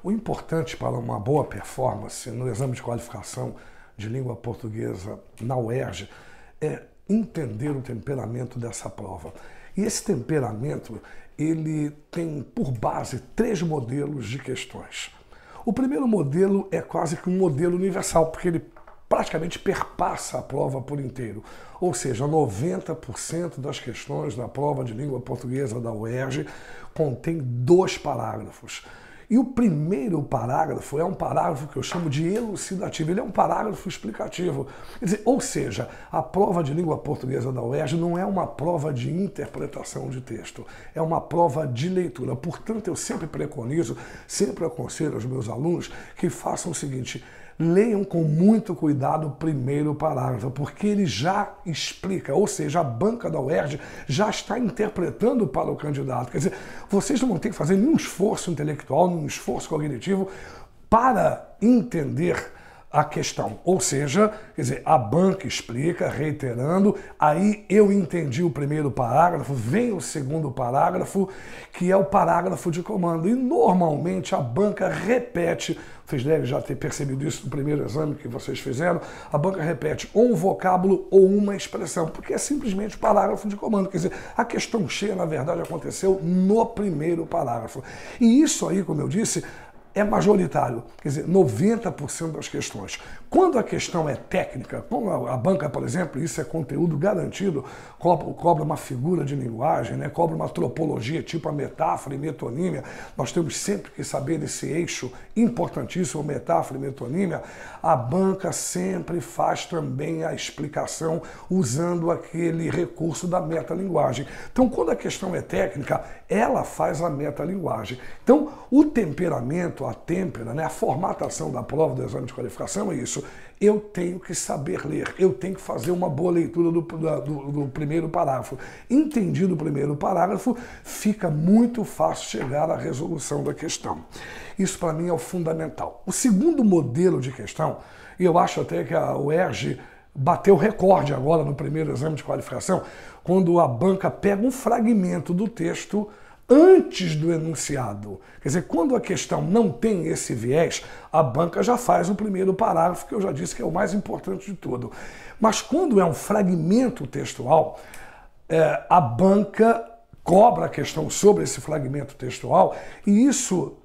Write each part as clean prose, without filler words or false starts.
O importante para uma boa performance no exame de qualificação de língua portuguesa na UERJ é entender o temperamento dessa prova. E esse temperamento, ele tem por base 3 modelos de questões. O primeiro modelo é quase que um modelo universal, porque ele praticamente perpassa a prova por inteiro. Ou seja, 90% das questões da prova de língua portuguesa da UERJ contém 2 parágrafos. E o primeiro parágrafo é um parágrafo que eu chamo de elucidativo, ele é um parágrafo explicativo. Quer dizer, ou seja, a prova de língua portuguesa da UERJ não é uma prova de interpretação de texto, é uma prova de leitura. Portanto, eu sempre preconizo, sempre aconselho aos meus alunos que façam o seguinte: leiam com muito cuidado o primeiro parágrafo, porque ele já explica, ou seja, a banca da UERJ já está interpretando para o candidato. Quer dizer, vocês não vão ter que fazer nenhum esforço intelectual, nenhum esforço cognitivo para entender a questão. Ou seja, quer dizer, a banca explica, reiterando, aí eu entendi o primeiro parágrafo, vem o segundo parágrafo, que é o parágrafo de comando. E normalmente a banca repete, vocês devem já ter percebido isso no primeiro exame que vocês fizeram, a banca repete ou um vocábulo ou uma expressão, porque é simplesmente o parágrafo de comando. Quer dizer, a questão cheia, na verdade, aconteceu no primeiro parágrafo. E isso aí, como eu disse, é majoritário, quer dizer, 90% das questões. Quando a questão é técnica, como a banca, por exemplo, isso é conteúdo garantido, cobra uma figura de linguagem, né? Cobra uma tropologia, tipo a metáfora e metonímia, nós temos sempre que saber esse eixo importantíssimo, metáfora e metonímia, a banca sempre faz também a explicação usando aquele recurso da metalinguagem. Então, quando a questão é técnica, ela faz a metalinguagem. Então, o temperamento, a têmpera, né, a formatação da prova do exame de qualificação é isso. Eu tenho que saber ler, eu tenho que fazer uma boa leitura do primeiro parágrafo. Entendido o primeiro parágrafo, fica muito fácil chegar à resolução da questão. Isso para mim é o fundamental. O segundo modelo de questão, e eu acho até que a UERJ bateu recorde agora no primeiro exame de qualificação, quando a banca pega um fragmento do texto antes do enunciado. Quer dizer, quando a questão não tem esse viés, a banca já faz o primeiro parágrafo, que eu já disse que é o mais importante de tudo. Mas quando é um fragmento textual, a banca cobra a questão sobre esse fragmento textual e isso,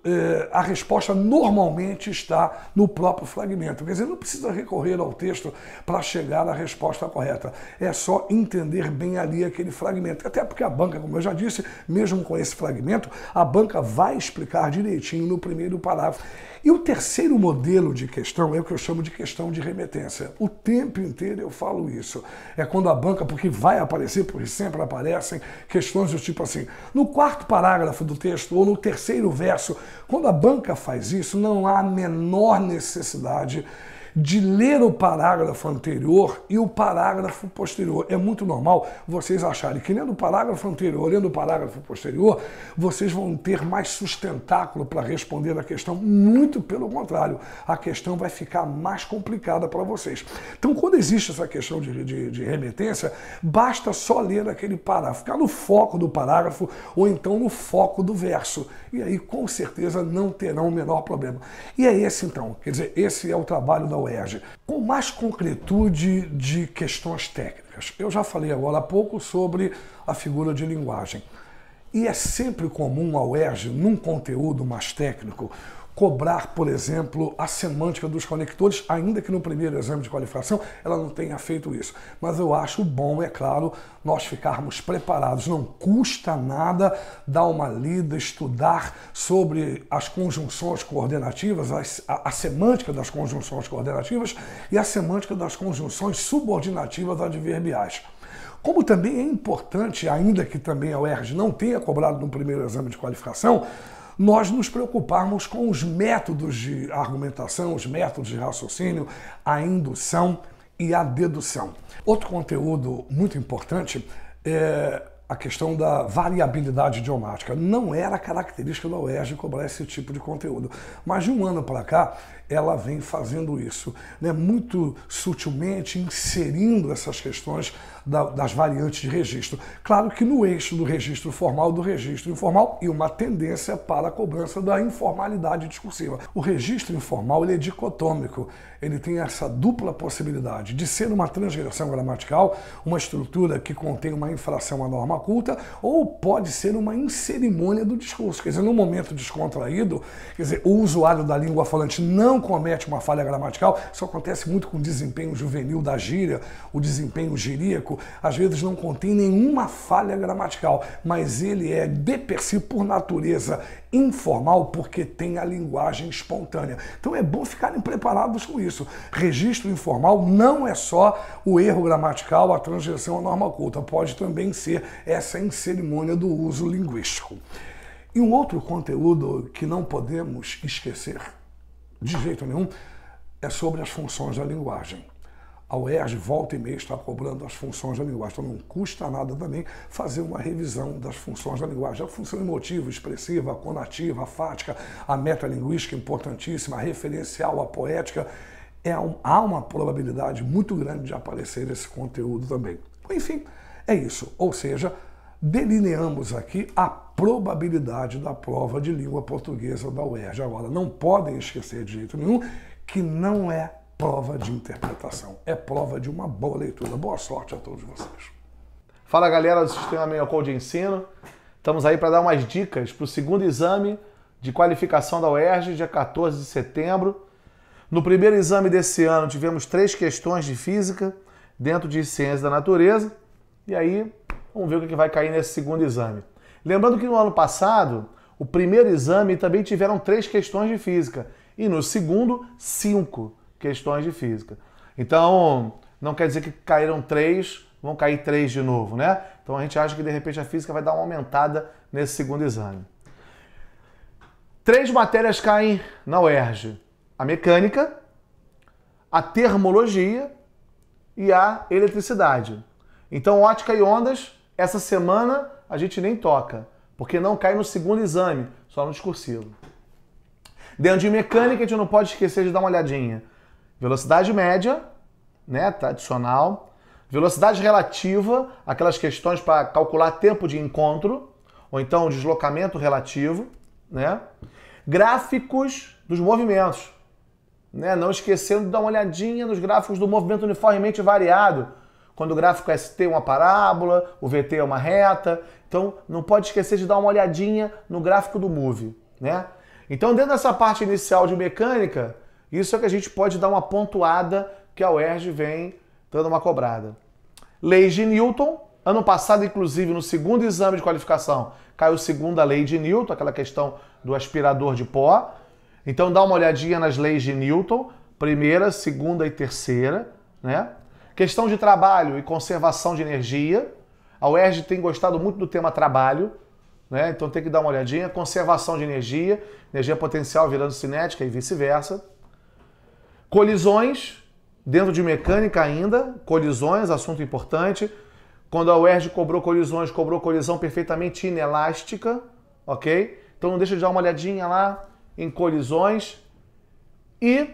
a resposta normalmente está no próprio fragmento. Quer dizer, não precisa recorrer ao texto para chegar à resposta correta. É só entender bem ali aquele fragmento. Até porque a banca, como eu já disse, mesmo com esse fragmento, a banca vai explicar direitinho no primeiro parágrafo. E o terceiro modelo de questão é o que eu chamo de questão de remetência. O tempo inteiro eu falo isso. É quando a banca, porque vai aparecer, porque sempre aparecem questões do tipo assim, no 4º parágrafo do texto ou no 3º verso, quando a banca faz isso, não há a menor necessidade de ler o parágrafo anterior e o parágrafo posterior. É muito normal vocês acharem que lendo o parágrafo anterior, lendo o parágrafo posterior, vocês vão ter mais sustentáculo para responder a questão. Muito pelo contrário, a questão vai ficar mais complicada para vocês. Então, quando existe essa questão de remetência, basta só ler aquele parágrafo, ficar no foco do parágrafo ou então no foco do verso. E aí, com certeza, não terão o menor problema. E é esse, então, quer dizer, esse é o trabalho da UERJ, com mais concretude de questões técnicas. Eu já falei agora há pouco sobre a figura de linguagem. E é sempre comum a UERJ, num conteúdo mais técnico, cobrar, por exemplo, a semântica dos conectores, ainda que no primeiro exame de qualificação ela não tenha feito isso. Mas eu acho bom, é claro, nós ficarmos preparados. Não custa nada dar uma lida, estudar sobre as conjunções coordenativas, a semântica das conjunções coordenativas e a semântica das conjunções subordinativas adverbiais. Como também é importante, ainda que também a UERJ não tenha cobrado no primeiro exame de qualificação, nós nos preocuparmos com os métodos de argumentação, os métodos de raciocínio, a indução e a dedução. Outro conteúdo muito importante é a questão da variabilidade idiomática. Não era característica da UERJ cobrar esse tipo de conteúdo. Mas de um ano para cá, ela vem fazendo isso, né, muito sutilmente, inserindo essas questões das variantes de registro. Claro que no eixo do registro formal e do registro informal, e uma tendência para a cobrança da informalidade discursiva. O registro informal ele é dicotômico, ele tem essa dupla possibilidade de ser uma transgressão gramatical, uma estrutura que contém uma infração à norma culta, ou pode ser uma incerimônia do discurso. Quer dizer, num momento descontraído, quer dizer, o usuário da língua falante não comete uma falha gramatical, isso acontece muito com o desempenho juvenil da gíria, o desempenho giríaco, às vezes não contém nenhuma falha gramatical, mas ele é de per si, por natureza, informal, porque tem a linguagem espontânea. Então é bom ficarem preparados com isso. Registro informal não é só o erro gramatical, a transgressão à norma culta, pode também ser essa incerimônia do uso linguístico. E um outro conteúdo que não podemos esquecer, de jeito nenhum, é sobre as funções da linguagem. A UERJ volta e meia está cobrando as funções da linguagem, então não custa nada também fazer uma revisão das funções da linguagem. A função emotiva, expressiva, a conativa, a fática, a metalinguística importantíssima, a referencial, a poética. Há uma probabilidade muito grande de aparecer esse conteúdo também. Enfim, é isso. Ou seja, delineamos aqui a probabilidade da prova de língua portuguesa da UERJ. Agora, não podem esquecer de jeito nenhum que não é prova de interpretação, é prova de uma boa leitura. Boa sorte a todos vocês. Fala galera do Sistema Meinocol de Ensino, estamos aí para dar umas dicas para o segundo exame de qualificação da UERJ, dia 14 de setembro. No primeiro exame desse ano tivemos 3 questões de física dentro de ciência da natureza, e aí vamos ver o que vai cair nesse segundo exame. Lembrando que no ano passado, o primeiro exame também tiveram 3 questões de física, e no segundo, 5 questões de física. Então, não quer dizer que caíram 3, vão cair 3 de novo, né? Então a gente acha que de repente a física vai dar uma aumentada nesse segundo exame. 3 matérias caem na UERJ: a mecânica, a termologia e a eletricidade. Então, ótica e ondas, essa semana a gente nem toca, porque não cai no segundo exame, só no discursivo. Dentro de mecânica, a gente não pode esquecer de dar uma olhadinha. Velocidade média, né, tradicional. Velocidade relativa, aquelas questões para calcular tempo de encontro, ou então deslocamento relativo, né? Gráficos dos movimentos, né? Não esquecendo de dar uma olhadinha nos gráficos do movimento uniformemente variado. Quando o gráfico ST é uma parábola, o VT é uma reta. Então, não pode esquecer de dar uma olhadinha no gráfico do MOVE, né? Então, dentro dessa parte inicial de mecânica, isso é que a gente pode dar uma pontuada que a UERJ vem dando uma cobrada. Leis de Newton. Ano passado, inclusive, no segundo exame de qualificação, caiu segunda lei de Newton, aquela questão do aspirador de pó. Então, dá uma olhadinha nas leis de Newton, primeira, segunda e terceira, né? Questão de trabalho e conservação de energia. A UERJ tem gostado muito do tema trabalho, né? Então tem que dar uma olhadinha. Conservação de energia, energia potencial virando cinética e vice-versa. Colisões, dentro de mecânica ainda, colisões, assunto importante. Quando a UERJ cobrou colisão perfeitamente inelástica, ok? Então não deixa de dar uma olhadinha lá em colisões. E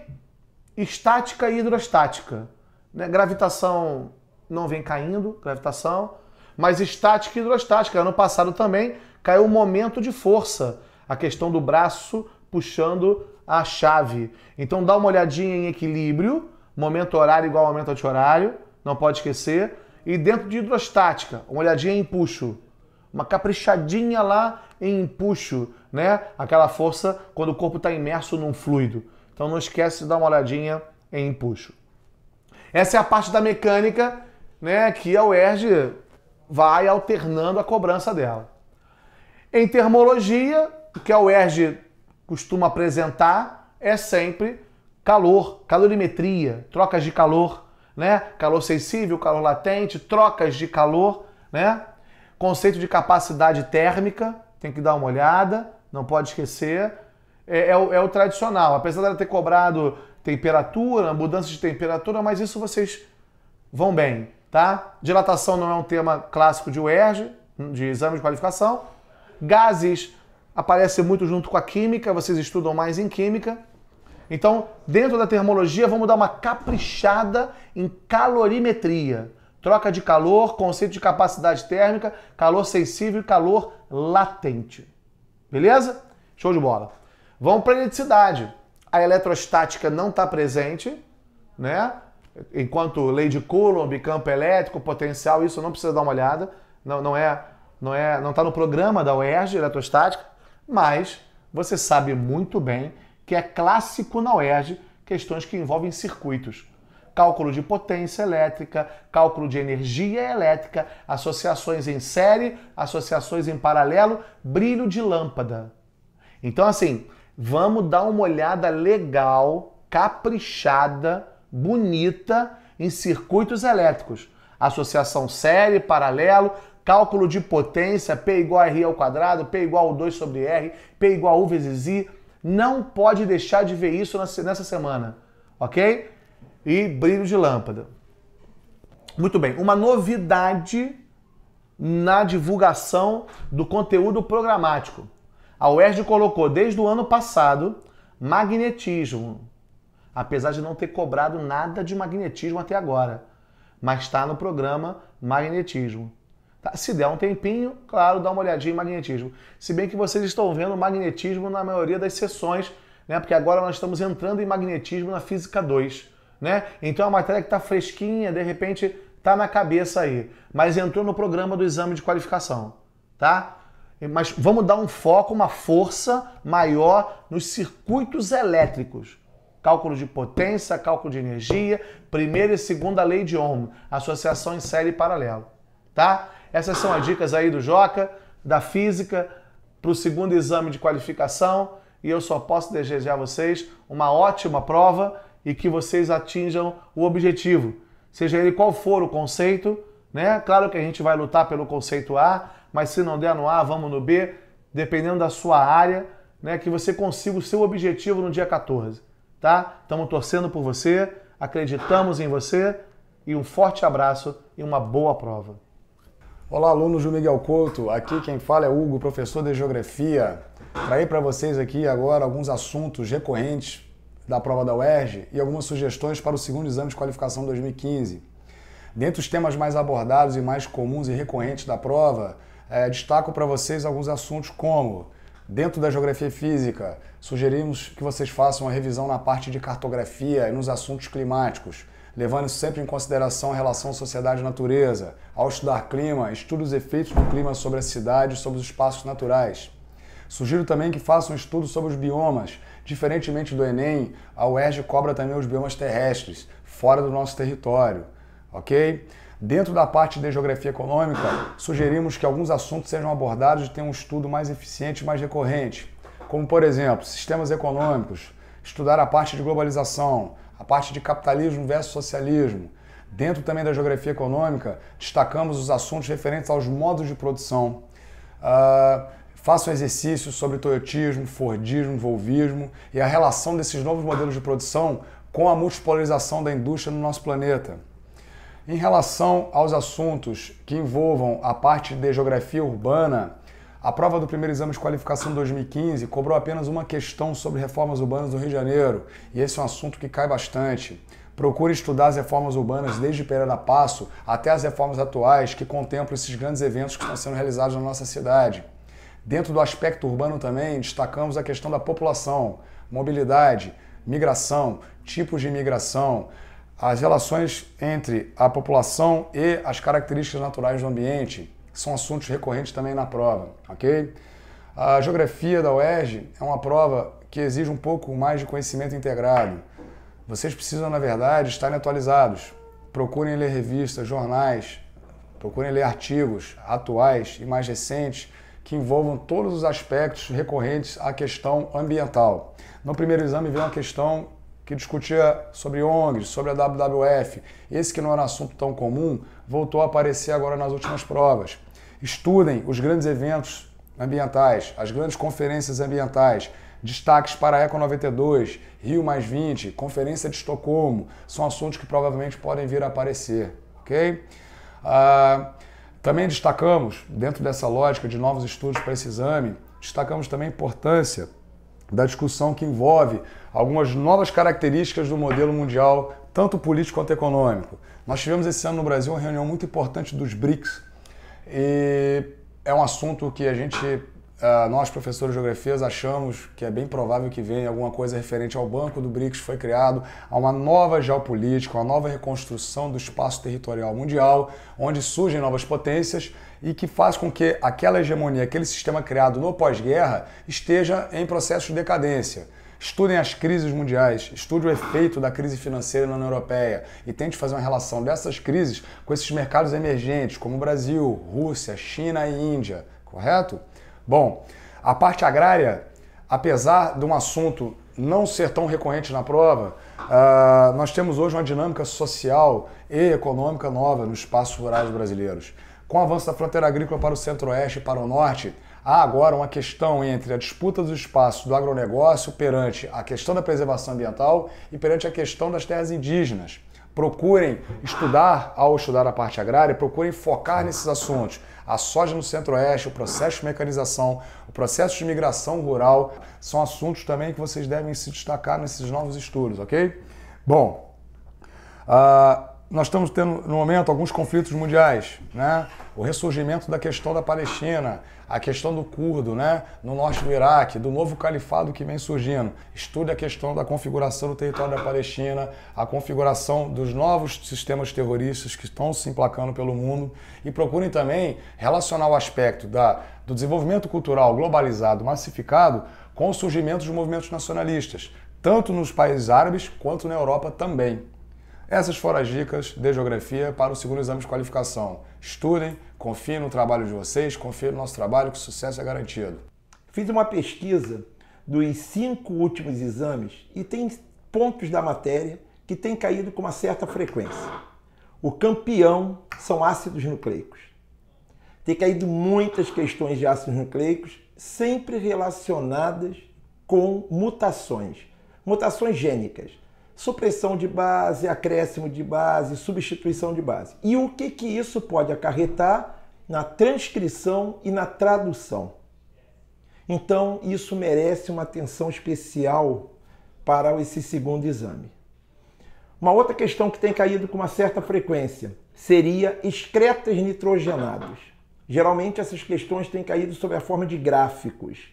estática e hidrostática, né? Gravitação não vem caindo, gravitação, mas estática e hidrostática. Ano passado também caiu o momento de força, a questão do braço puxando a chave. Então dá uma olhadinha em equilíbrio, momento horário igual ao momento anti-horário, não pode esquecer. E dentro de hidrostática, uma olhadinha em empuxo, uma caprichadinha lá em empuxo, né? Aquela força quando o corpo está imerso num fluido. Então não esquece de dar uma olhadinha em empuxo. Essa é a parte da mecânica, né, que a UERJ vai alternando a cobrança dela. Em termologia, o que a UERJ costuma apresentar é sempre calor, calorimetria, trocas de calor, né? Calor sensível, calor latente, trocas de calor, né? Conceito de capacidade térmica, tem que dar uma olhada, não pode esquecer. É o tradicional, apesar dela ter cobrado temperatura, mudança de temperatura, mas isso vocês vão bem, tá? Dilatação não é um tema clássico de UERJ, de exame de qualificação. Gases aparece muito junto com a química, vocês estudam mais em química. Então, dentro da termologia, vamos dar uma caprichada em calorimetria. Troca de calor, conceito de capacidade térmica, calor sensível e calor latente. Beleza? Show de bola. Vamos para a eletricidade. A eletrostática não está presente, né? Enquanto lei de Coulomb, campo elétrico, potencial, isso não precisa dar uma olhada. Não está no programa da UERJ, eletrostática, mas você sabe muito bem que é clássico na UERJ questões que envolvem circuitos. Cálculo de potência elétrica, cálculo de energia elétrica, associações em série, associações em paralelo, brilho de lâmpada. Então, assim, vamos dar uma olhada legal, caprichada, bonita em circuitos elétricos. Associação série, paralelo, cálculo de potência, P igual a R ao quadrado, P igual a 2 sobre R, P igual a U vezes I. Não pode deixar de ver isso nessa semana, ok? E brilho de lâmpada. Muito bem, uma novidade na divulgação do conteúdo programático. A UERJ colocou desde o ano passado magnetismo, apesar de não ter cobrado nada de magnetismo até agora, mas está no programa magnetismo. Tá? Se der um tempinho, claro, dá uma olhadinha em magnetismo. Se bem que vocês estão vendo magnetismo na maioria das sessões, né? Porque agora nós estamos entrando em magnetismo na Física 2. Né? Então é uma matéria que está fresquinha, de repente está na cabeça aí, mas entrou no programa do exame de qualificação, tá? Mas vamos dar um foco, uma força maior nos circuitos elétricos. Cálculo de potência, cálculo de energia, primeira e segunda lei de Ohm, associação em série e paralelo, tá? Essas são as dicas aí do Joca, da física, para o segundo exame de qualificação, e eu só posso desejar a vocês uma ótima prova e que vocês atinjam o objetivo, seja ele qual for o conceito, né? Claro que a gente vai lutar pelo conceito A, mas se não der no A, vamos no B, dependendo da sua área, né? Que você consiga o seu objetivo no dia 14, tá? Estamos torcendo por você, acreditamos em você e um forte abraço e uma boa prova. Olá, alunos do Miguel Couto, aqui quem fala é Hugo, professor de Geografia. Traí para vocês aqui agora alguns assuntos recorrentes da prova da UERJ e algumas sugestões para o segundo exame de qualificação 2015. Dentre os temas mais abordados e mais comuns e recorrentes da prova, destaco para vocês alguns assuntos como, dentro da Geografia e Física, sugerimos que vocês façam uma revisão na parte de cartografia e nos assuntos climáticos, levando sempre em consideração a relação sociedade-natureza. Ao estudar clima, estude os efeitos do clima sobre a cidade e sobre os espaços naturais. Sugiro também que façam um estudo sobre os biomas. Diferentemente do Enem, a UERJ cobra também os biomas terrestres, fora do nosso território, ok? Dentro da parte de Geografia Econômica, sugerimos que alguns assuntos sejam abordados e tenham um estudo mais eficiente e mais recorrente, como, por exemplo, sistemas econômicos, estudar a parte de globalização, a parte de capitalismo versus socialismo. Dentro também da Geografia Econômica, destacamos os assuntos referentes aos modos de produção. Façam exercícios sobre toyotismo, fordismo, volvismo e a relação desses novos modelos de produção com a multipolarização da indústria no nosso planeta. Em relação aos assuntos que envolvam a parte de geografia urbana, a prova do primeiro exame de qualificação 2015 cobrou apenas uma questão sobre reformas urbanas do Rio de Janeiro, e esse é um assunto que cai bastante. Procure estudar as reformas urbanas desde Pereira Passo até as reformas atuais que contemplam esses grandes eventos que estão sendo realizados na nossa cidade. Dentro do aspecto urbano também, destacamos a questão da população, mobilidade, migração, tipos de imigração, as relações entre a população e as características naturais do ambiente, são assuntos recorrentes também na prova, ok? A geografia da UERJ é uma prova que exige um pouco mais de conhecimento integrado. Vocês precisam, na verdade, estarem atualizados. Procurem ler revistas, jornais, procurem ler artigos atuais e mais recentes que envolvam todos os aspectos recorrentes à questão ambiental. No primeiro exame veio uma questão que discutia sobre ONGs, sobre a WWF. Esse que não era um assunto tão comum, voltou a aparecer agora nas últimas provas. Estudem os grandes eventos ambientais, as grandes conferências ambientais, destaques para a Eco 92, Rio +20, Conferência de Estocolmo, são assuntos que provavelmente podem vir a aparecer, ok? Também destacamos, dentro dessa lógica de novos estudos para esse exame, destacamos também a importância da discussão que envolve algumas novas características do modelo mundial, tanto político quanto econômico. Nós tivemos esse ano no Brasil uma reunião muito importante dos BRICS e é um assunto que nós, professores de geografia, achamos que é bem provável que venha alguma coisa referente ao Banco do BRICS, foi criado a uma nova geopolítica, uma nova reconstrução do espaço territorial mundial, onde surgem novas potências e que faz com que aquela hegemonia, aquele sistema criado no pós-guerra, esteja em processo de decadência. Estudem as crises mundiais, estude o efeito da crise financeira na União Europeia e tente fazer uma relação dessas crises com esses mercados emergentes, como o Brasil, Rússia, China e Índia, correto? Bom, a parte agrária, apesar de um assunto não ser tão recorrente na prova, nós temos hoje uma dinâmica social e econômica nova nos espaços rurais brasileiros. Com o avanço da fronteira agrícola para o centro-oeste e para o norte, há agora uma questão entre a disputa dos espaços do agronegócio perante a questão da preservação ambiental e perante a questão das terras indígenas. Procurem estudar, ao estudar a parte agrária, procurem focar nesses assuntos. A soja no centro-oeste, o processo de mecanização, o processo de migração rural, são assuntos também que vocês devem se destacar nesses novos estudos, ok? Bom, nós estamos tendo, no momento, alguns conflitos mundiais, né? O ressurgimento da questão da Palestina, a questão do curdo, né? No norte do Iraque, do novo califado que vem surgindo. Estude a questão da configuração do território da Palestina, a configuração dos novos sistemas terroristas que estão se emplacando pelo mundo e procurem também relacionar o aspecto do desenvolvimento cultural globalizado, massificado, com o surgimento dos movimentos nacionalistas, tanto nos países árabes quanto na Europa também. Essas foram as dicas de geografia para o segundo exame de qualificação. Estudem, confiem no trabalho de vocês, confiem no nosso trabalho que o sucesso é garantido. Fiz uma pesquisa dos 5 últimos exames e tem pontos da matéria que têm caído com uma certa frequência. O campeão são ácidos nucleicos. Tem caído muitas questões de ácidos nucleicos, sempre relacionadas com mutações gênicas. Supressão de base, acréscimo de base, substituição de base. E o que isso pode acarretar na transcrição e na tradução? Então, isso merece uma atenção especial para esse segundo exame. Uma outra questão que tem caído com uma certa frequência seria excretas nitrogenados. Geralmente, essas questões têm caído sob a forma de gráficos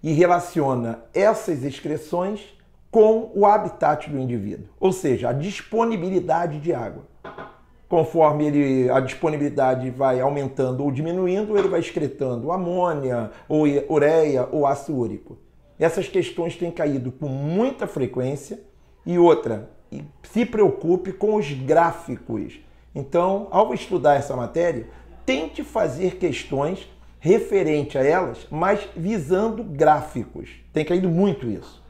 e relaciona essas excreções com o habitat do indivíduo, ou seja, a disponibilidade de água. Conforme a disponibilidade vai aumentando ou diminuindo, ele vai excretando amônia, ou ureia, ou ácido úrico. Essas questões têm caído com muita frequência. E outra, se preocupe com os gráficos. Então, ao estudar essa matéria, tente fazer questões referente a elas, mas visando gráficos. Tem caído muito isso.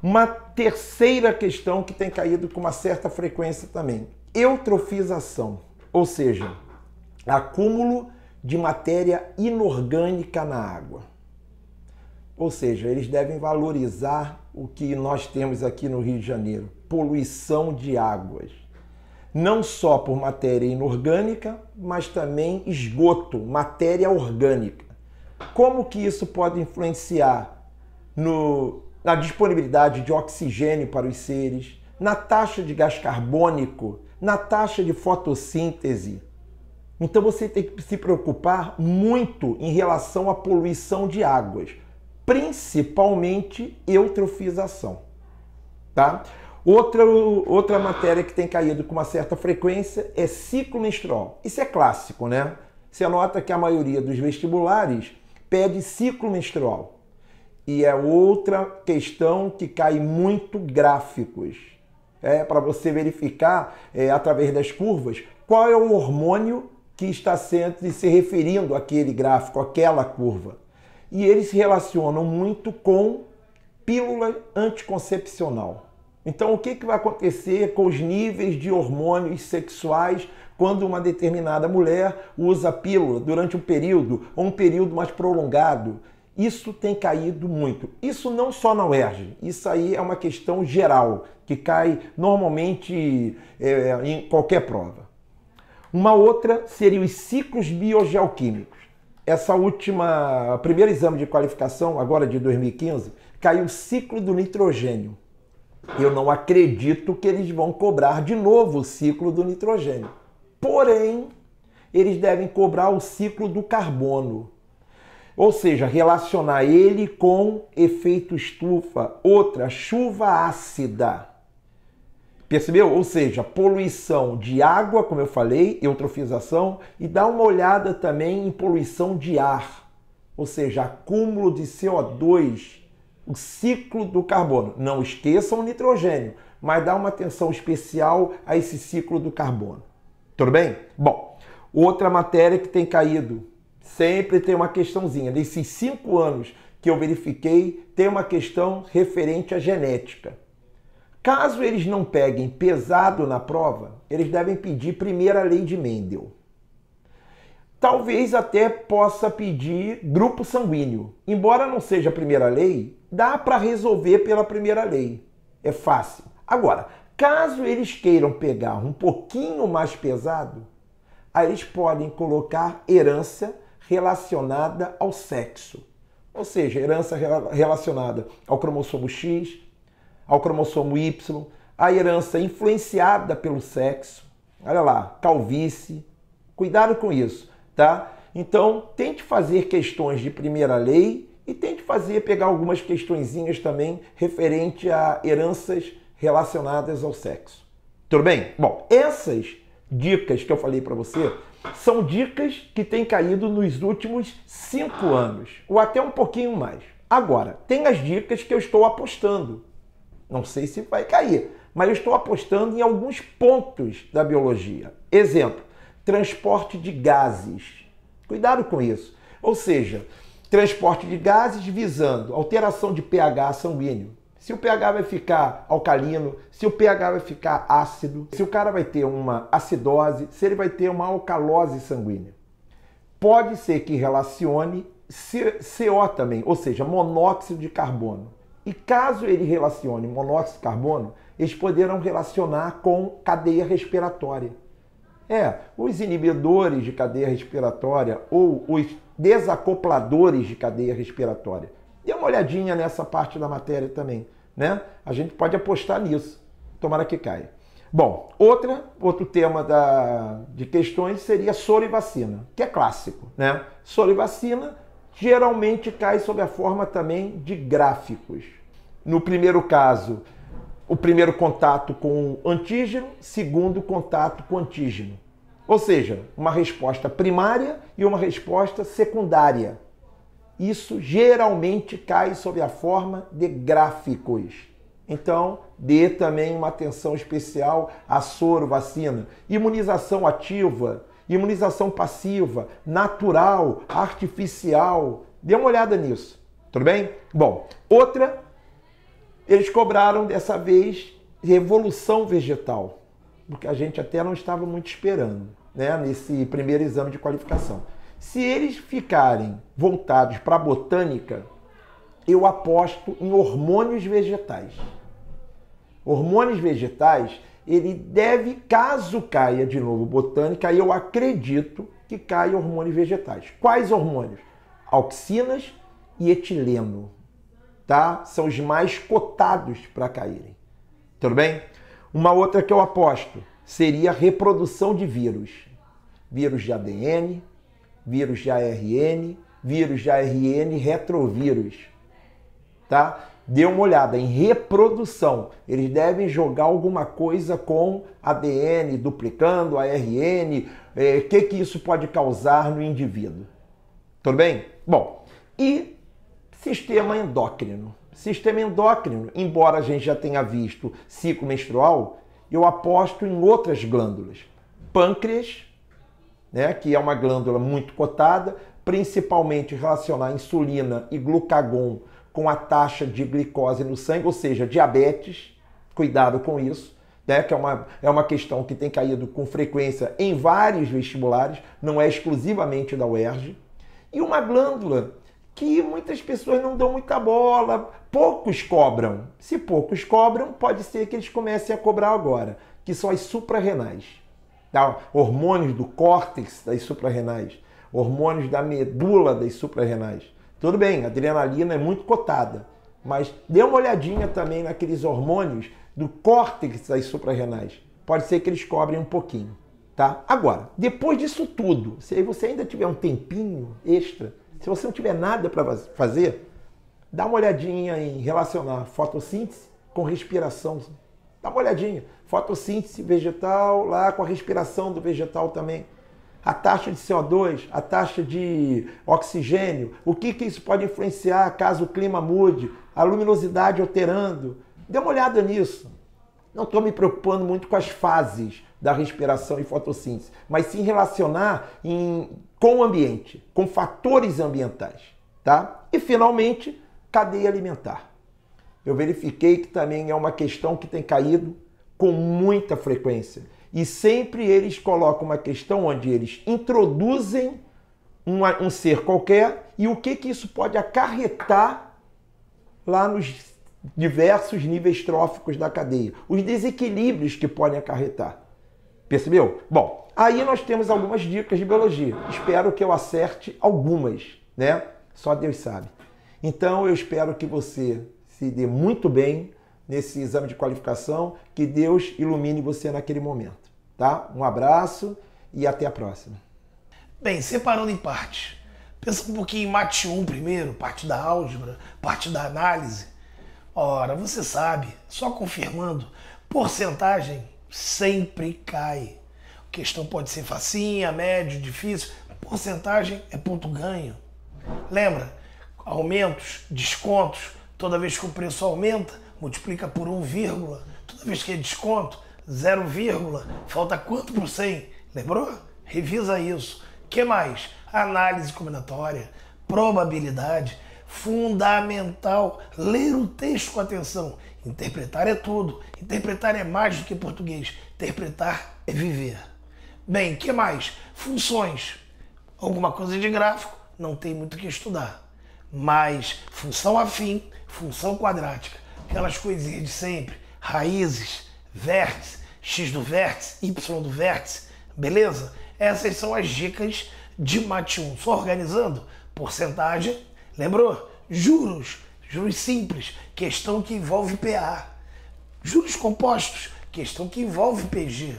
Uma terceira questão que tem caído com uma certa frequência também, eutrofização, ou seja, acúmulo de matéria inorgânica na água. Ou seja, eles devem valorizar o que nós temos aqui no Rio de Janeiro, poluição de águas. Não só por matéria inorgânica, mas também esgoto, matéria orgânica. Como que isso pode influenciar na disponibilidade de oxigênio para os seres, na taxa de gás carbônico, na taxa de fotossíntese? Então você tem que se preocupar muito em relação à poluição de águas, principalmente eutrofização, tá? Outra matéria que tem caído com uma certa frequência é ciclo menstrual. Isso é clássico, né? Você nota que a maioria dos vestibulares pede ciclo menstrual. E é outra questão que cai muito gráficos. Para você verificar, através das curvas, qual é o hormônio que está se referindo àquele gráfico, àquela curva. E eles se relacionam muito com pílula anticoncepcional. Então, o que vai acontecer com os níveis de hormônios sexuais quando uma determinada mulher usa pílula durante um período ou um período mais prolongado? Isso tem caído muito. Isso não só na UERJ, isso aí é uma questão geral, que cai normalmente em qualquer prova. Uma outra seria os ciclos biogeoquímicos. Primeiro exame de qualificação, agora de 2015, caiu o ciclo do nitrogênio. Eu não acredito que eles vão cobrar de novo o ciclo do nitrogênio. Porém, eles devem cobrar o ciclo do carbono. Ou seja, relacionar ele com efeito estufa, outra, chuva ácida. Percebeu? Ou seja, poluição de água, como eu falei, eutrofização, e dá uma olhada também em poluição de ar. Ou seja, acúmulo de CO2, o ciclo do carbono. Não esqueçam o nitrogênio, mas dá uma atenção especial a esse ciclo do carbono. Tudo bem? Bom, outra matéria que tem caído, sempre tem uma questãozinha. Desses 5 anos que eu verifiquei, tem uma questão referente à genética. Caso eles não peguem pesado na prova, eles devem pedir primeira lei de Mendel. Talvez até possa pedir grupo sanguíneo. Embora não seja a primeira lei, dá para resolver pela primeira lei. É fácil. Agora, caso eles queiram pegar um pouquinho mais pesado, aí eles podem colocar herança relacionada ao sexo. Ou seja, herança relacionada ao cromossomo X, ao cromossomo Y, a herança influenciada pelo sexo. Olha lá, calvície. Cuidado com isso, tá? Então, tente fazer questões de primeira lei e tente pegar algumas questõezinhas também referente a heranças relacionadas ao sexo. Tudo bem? Bom, essas dicas que eu falei para você são dicas que têm caído nos últimos 5 anos, ou até um pouquinho mais. Agora, tem as dicas que eu estou apostando. Não sei se vai cair, mas eu estou apostando em alguns pontos da biologia. Exemplo, transporte de gases. Cuidado com isso. Ou seja, transporte de gases visando alteração de pH sanguíneo. Se o pH vai ficar alcalino, se o pH vai ficar ácido, se o cara vai ter uma acidose, se ele vai ter uma alcalose sanguínea. Pode ser que relacione CO também, ou seja, monóxido de carbono. E caso ele relacione monóxido de carbono, eles poderão relacionar com cadeia respiratória. Os inibidores de cadeia respiratória ou os desacopladores de cadeia respiratória. Dê uma olhadinha nessa parte da matéria também, né? A gente pode apostar nisso. Tomara que caia. Bom, outro tema de questões seria soro e vacina, que é clássico, né? Soro e vacina geralmente cai sob a forma também de gráficos. No primeiro caso, o primeiro contato com o antígeno, segundo contato com o antígeno. Ou seja, uma resposta primária e uma resposta secundária. Isso geralmente cai sob a forma de gráficos. Então, dê também uma atenção especial à soro, vacina, imunização ativa, imunização passiva, natural, artificial. Dê uma olhada nisso, tudo bem? Bom, eles cobraram dessa vez revolução vegetal, porque a gente até não estava muito esperando, né, nesse primeiro exame de qualificação. Se eles ficarem voltados para a botânica, eu aposto em hormônios vegetais. Hormônios vegetais, ele deve, caso caia de novo botânica, eu acredito que caia hormônios vegetais. Quais hormônios? Auxinas e etileno, tá? São os mais cotados para caírem. Tudo bem? Uma outra que eu aposto seria a reprodução de vírus. Vírus de ADN, vírus de ARN, vírus de ARN, retrovírus, tá? Dê uma olhada em reprodução. Eles devem jogar alguma coisa com ADN duplicando, ARN, que isso pode causar no indivíduo. Tudo bem? Bom, e sistema endócrino. Sistema endócrino, embora a gente já tenha visto ciclo menstrual, eu aposto em outras glândulas. Pâncreas, né, que é uma glândula muito cotada, principalmente relacionar insulina e glucagon com a taxa de glicose no sangue, ou seja, diabetes, cuidado com isso, né, que é uma questão que tem caído com frequência em vários vestibulares, não é exclusivamente da UERJ, e uma glândula que muitas pessoas não dão muita bola, poucos cobram. Se poucos cobram, pode ser que eles comecem a cobrar agora, que são as suprarrenais. tá? Hormônios do córtex das suprarrenais, hormônios da medula das suprarrenais. Tudo bem, a adrenalina é muito cotada, mas dê uma olhadinha também naqueles hormônios do córtex das suprarrenais. Pode ser que eles cobrem um pouquinho, tá? Agora, depois disso tudo, se você ainda tiver um tempinho extra, se você não tiver nada para fazer, dá uma olhadinha em relacionar fotossíntese com respiração. Dá uma olhadinha. Fotossíntese vegetal lá com a respiração do vegetal também. A taxa de CO2, a taxa de oxigênio, o que isso pode influenciar caso o clima mude, a luminosidade alterando. Dê uma olhada nisso. Não estou me preocupando muito com as fases da respiração e fotossíntese, mas sim relacionar com o ambiente, com fatores ambientais, tá? E finalmente, cadeia alimentar. Eu verifiquei que também é uma questão que tem caído com muita frequência. E sempre eles colocam uma questão onde eles introduzem um ser qualquer e o que isso pode acarretar lá nos diversos níveis tróficos da cadeia. Os desequilíbrios que podem acarretar. Percebeu? Bom, aí nós temos algumas dicas de biologia. Espero que eu acerte algumas, né? Só Deus sabe. Então eu espero que você se dê muito bem nesse exame de qualificação, que Deus ilumine você naquele momento, tá? Um abraço e até a próxima. Bem, separando em partes. Pensa um pouquinho em mate 1 primeiro, parte da álgebra, parte da análise. Ora, você sabe, só confirmando, porcentagem sempre cai. A questão pode ser facinha, médio, difícil, porcentagem é ponto ganho. Lembra? Aumentos, descontos, toda vez que o preço aumenta, multiplica por 1, toda vez que é desconto, 0, falta quanto por 100? Lembrou? Revisa isso. O que mais? Análise combinatória, probabilidade, fundamental, ler o texto com atenção. Interpretar é tudo. Interpretar é mais do que português. Interpretar é viver. Bem, o que mais? Funções. Alguma coisa de gráfico, não tem muito o que estudar. Mas função afim, função quadrática, aquelas coisinhas de sempre, raízes, vértice, x do vértice, y do vértice, beleza? Essas são as dicas de mate 1. Só organizando, porcentagem, lembrou? Juros simples, questão que envolve PA. Juros compostos, questão que envolve PG.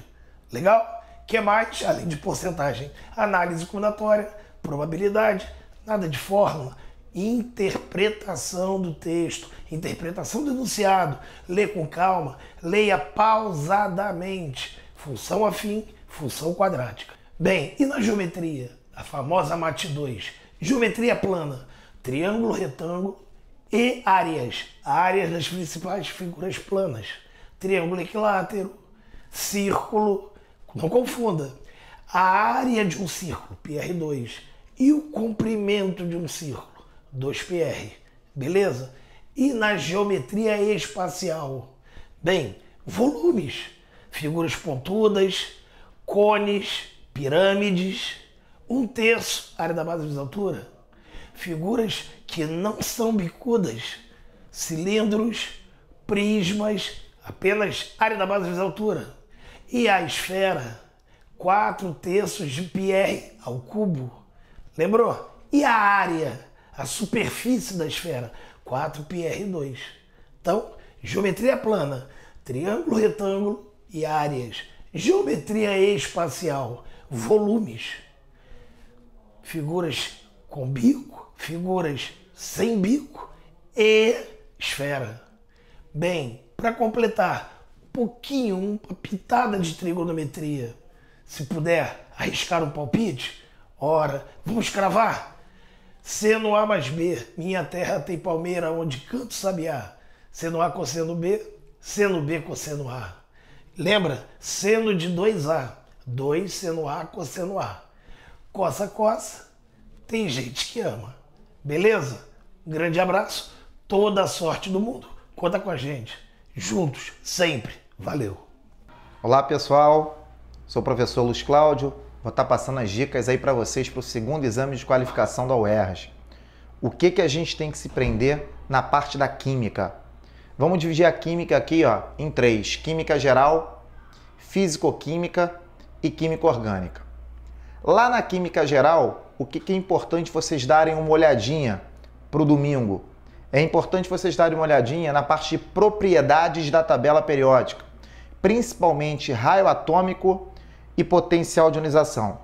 Legal? O que mais? Além de porcentagem, análise combinatória, probabilidade, nada de fórmula, interpretação do texto, interpretação do enunciado. Lê com calma, leia pausadamente. Função afim, função quadrática. Bem, e na geometria? A famosa mate 2. Geometria plana, triângulo, retângulo e áreas. Áreas das principais figuras planas. Triângulo equilátero, círculo, não confunda. A área de um círculo, PR2, e o comprimento de um círculo, 2PR, beleza? E na geometria espacial? Bem, volumes, figuras pontudas, cones, pirâmides, 1/3, área da base vezes altura, figuras que não são bicudas, cilindros, prismas, apenas área da base vezes altura, e a esfera, 4/3 de πr ao cubo, lembrou? E a área, a superfície da esfera, 4πr2. Então, geometria plana, triângulo, retângulo e áreas. Geometria espacial, volumes, figuras com bico, figuras sem bico e esfera. Bem, para completar, pouquinho, uma pitada de trigonometria. Se puder arriscar um palpite, ora, vamos cravar. Seno A mais B, minha terra tem palmeira onde canto sabiá. Seno A cosseno B, seno B cosseno A. Lembra? Seno de 2A, 2 seno A cosseno A. Coça, coça, tem gente que ama. Beleza? Um grande abraço, toda a sorte do mundo. Conta com a gente. Juntos, sempre. Valeu. Olá, pessoal. Sou o professor Luiz Cláudio. Vou estar passando as dicas aí para vocês para o segundo exame de qualificação da UERJ. O que a gente tem que se prender na parte da química? Vamos dividir a química aqui, ó, em 3. Química geral, físico-química e Química Orgânica. Lá na Química Geral, o que é importante vocês darem uma olhadinha para o domingo? É importante vocês darem uma olhadinha na parte de propriedades da tabela periódica, principalmente raio atômico e potencial de ionização.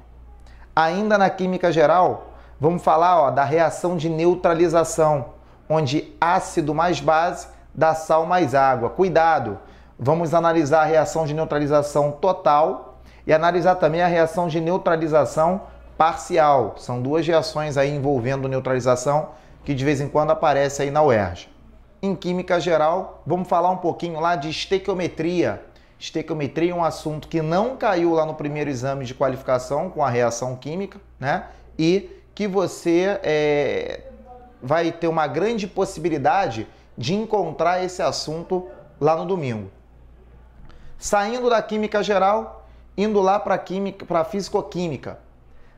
Ainda na Química Geral, vamos falar da reação de neutralização, onde ácido mais base dá sal mais água. Cuidado! Vamos analisar a reação de neutralização total e analisar também a reação de neutralização parcial. São duas reações aí envolvendo neutralização que de vez em quando aparece aí na UERJ. Em Química Geral, vamos falar um pouquinho lá de estequiometria. Estequiometria é um assunto que não caiu lá no primeiro exame de qualificação com a reação química, né? E que você vai ter uma grande possibilidade de encontrar esse assunto lá no domingo. Saindo da Química Geral, indo lá para a Físico-Química.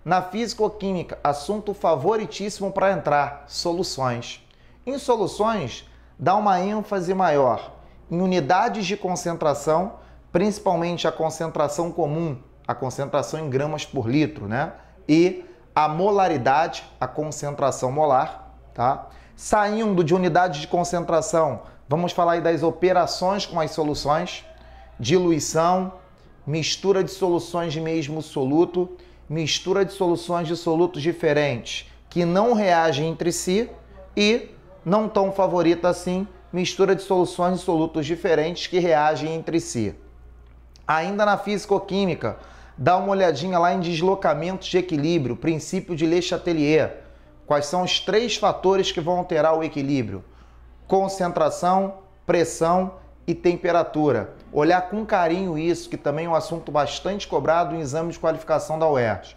Na Físico-Química, assunto favoritíssimo para entrar, soluções. Em soluções, dá uma ênfase maior em unidades de concentração, principalmente a concentração comum, a concentração em gramas por litro, né? E a molaridade, a concentração molar, tá? Saindo de unidades de concentração, vamos falar aí das operações com as soluções, diluição, mistura de soluções de mesmo soluto, mistura de soluções de solutos diferentes que não reagem entre si e, não tão favorita assim, mistura de soluções de solutos diferentes que reagem entre si. Ainda na Físico-Química, dá uma olhadinha lá em deslocamentos de equilíbrio, princípio de Le Chatelier. Quais são os 3 fatores que vão alterar o equilíbrio? Concentração, pressão e temperatura. Olhar com carinho isso, que também é um assunto bastante cobrado em exame de qualificação da UERJ.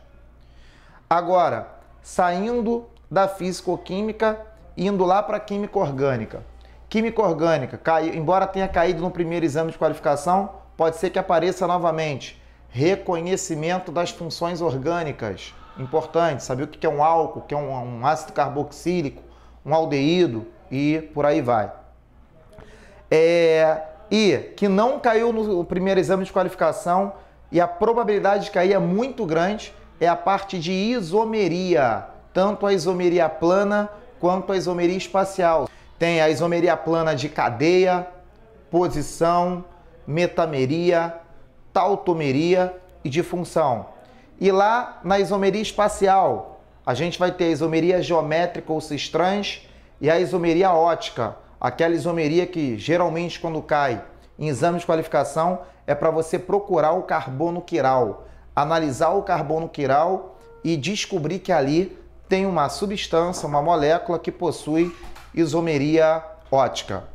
Agora, saindo da Físico-Química, indo lá para a Química Orgânica. Química Orgânica, embora tenha caído no primeiro exame de qualificação, pode ser que apareça novamente. Reconhecimento das funções orgânicas. Importante, saber o que é um álcool, o que é um ácido carboxílico, um aldeído e por aí vai. E que não caiu no primeiro exame de qualificação e a probabilidade de cair é muito grande, é a parte de isomeria, tanto a isomeria plana quanto a isomeria espacial. Tem a isomeria plana de cadeia, posição, metameria, tautomeria e de função. E lá na isomeria espacial, a gente vai ter a isomeria geométrica ou cis-trans e a isomeria ótica, aquela isomeria que geralmente quando cai em exame de qualificação é para você procurar o carbono quiral, analisar o carbono quiral e descobrir que ali tem uma substância, uma molécula que possui isomeria ótica.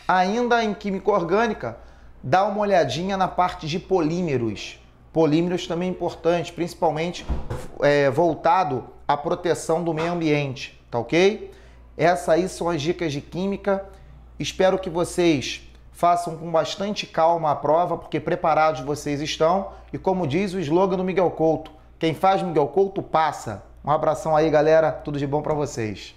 Ainda em Química Orgânica, dá uma olhadinha na parte de polímeros. Polímeros também é importante, principalmente voltado à proteção do meio ambiente, tá ok? Essas aí são as dicas de química. Espero que vocês façam com bastante calma a prova, porque preparados vocês estão. E como diz o slogan do Miguel Couto, quem faz Miguel Couto passa. Um abração aí, galera. Tudo de bom para vocês.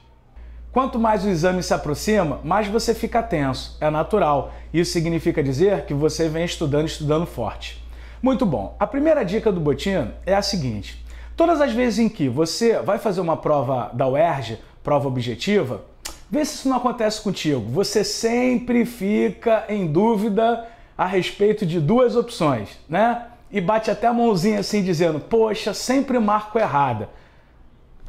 Quanto mais o exame se aproxima, mais você fica tenso. É natural. Isso significa dizer que você vem estudando forte. Muito bom. A primeira dica do Botinho é a seguinte. Todas as vezes em que você vai fazer uma prova da UERJ, prova objetiva, vê se isso não acontece contigo. Você sempre fica em dúvida a respeito de 2 opções, né? E bate até a mãozinha assim dizendo, poxa, sempre marco errada.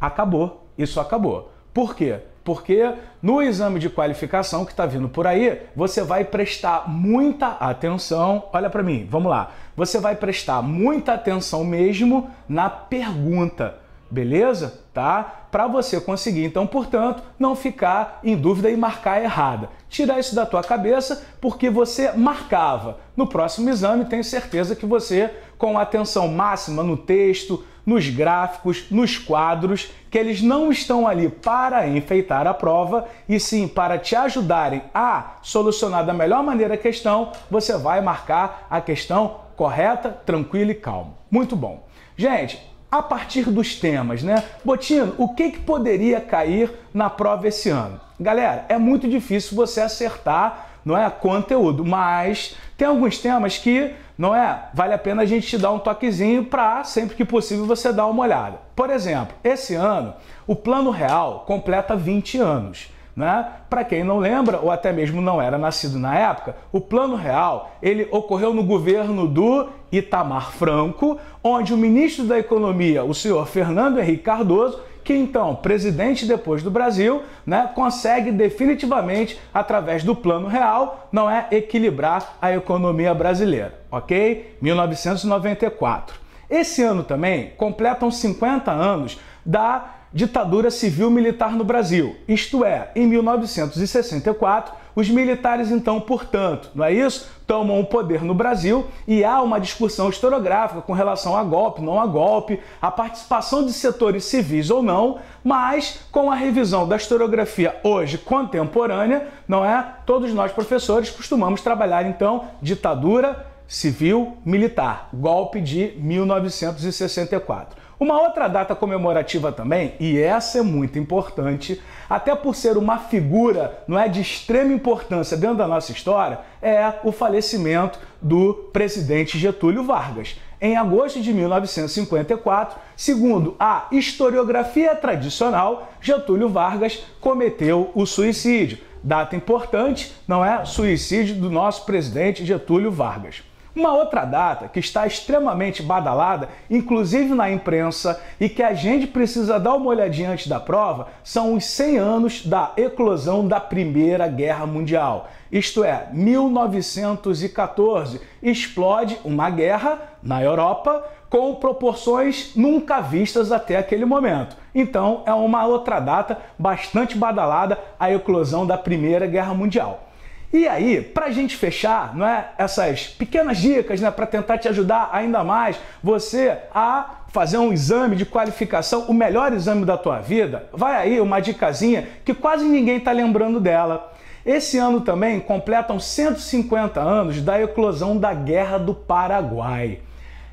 Acabou. Isso acabou. Por quê? Porque no exame de qualificação que está vindo por aí, você vai prestar muita atenção, olha para mim, vamos lá, você vai prestar muita atenção mesmo na pergunta, beleza? Tá? Para você conseguir, então, portanto, não ficar em dúvida e marcar errada. Tira isso da tua cabeça, porque você marcava. No próximo exame, tenho certeza que você, com atenção máxima no texto, nos gráficos, nos quadros, que eles não estão ali para enfeitar a prova, e sim para te ajudarem a solucionar da melhor maneira a questão, você vai marcar a questão correta, tranquila e calma. Muito bom. Gente, a partir dos temas, né? Botinho, o que poderia cair na prova esse ano? Galera, é muito difícil você acertar não é, conteúdo, mas tem alguns temas que, não é, vale a pena a gente te dar um toquezinho para, sempre que possível, você dar uma olhada. Por exemplo, esse ano, o Plano Real completa 20 anos. Né? Para quem não lembra, ou até mesmo não era nascido na época, o Plano Real ele ocorreu no governo do Itamar Franco, onde o ministro da Economia, o senhor Fernando Henrique Cardoso, que então, presidente depois do Brasil, né, consegue definitivamente, através do Plano Real, não é, equilibrar a economia brasileira, ok? 1994. Esse ano também completam 50 anos da ditadura civil-militar no Brasil, isto é, em 1964, os militares então, portanto, não é isso? Tomam o poder no Brasil e há uma discussão historiográfica com relação a golpe, não a golpe, a participação de setores civis ou não, mas com a revisão da historiografia hoje contemporânea, não é? Todos nós professores costumamos trabalhar então ditadura civil-militar, golpe de 1964. Uma outra data comemorativa também, e essa é muito importante, até por ser uma figura, não é, de extrema importância dentro da nossa história, é o falecimento do presidente Getúlio Vargas. Em agosto de 1954, segundo a historiografia tradicional, Getúlio Vargas cometeu o suicídio. Data importante, não é? Suicídio do nosso presidente Getúlio Vargas. Uma outra data que está extremamente badalada, inclusive na imprensa, e que a gente precisa dar uma olhadinha antes da prova, são os 100 anos da eclosão da Primeira Guerra Mundial. Isto é, 1914, explode uma guerra na Europa com proporções nunca vistas até aquele momento. Então, é uma outra data bastante badalada, a eclosão da Primeira Guerra Mundial. E aí, para a gente fechar, não é, essas pequenas dicas, né, para tentar te ajudar ainda mais você a fazer um exame de qualificação, o melhor exame da tua vida, vai aí uma dicasinha que quase ninguém está lembrando dela. Esse ano também completam 150 anos da eclosão da Guerra do Paraguai.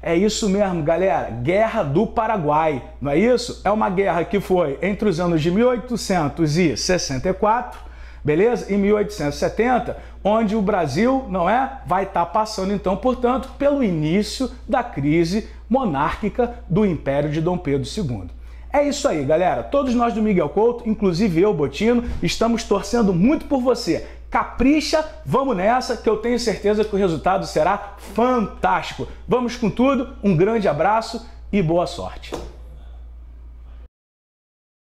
É isso mesmo, galera, Guerra do Paraguai, não é isso? É uma guerra que foi entre os anos de 1864, beleza? Em 1870, onde o Brasil, não é, vai estar passando então, portanto, pelo início da crise monárquica do Império de Dom Pedro II. É isso aí, galera. Todos nós do Miguel Couto, inclusive eu, Botino, estamos torcendo muito por você. Capricha, vamos nessa, que eu tenho certeza que o resultado será fantástico. Vamos com tudo, um grande abraço e boa sorte.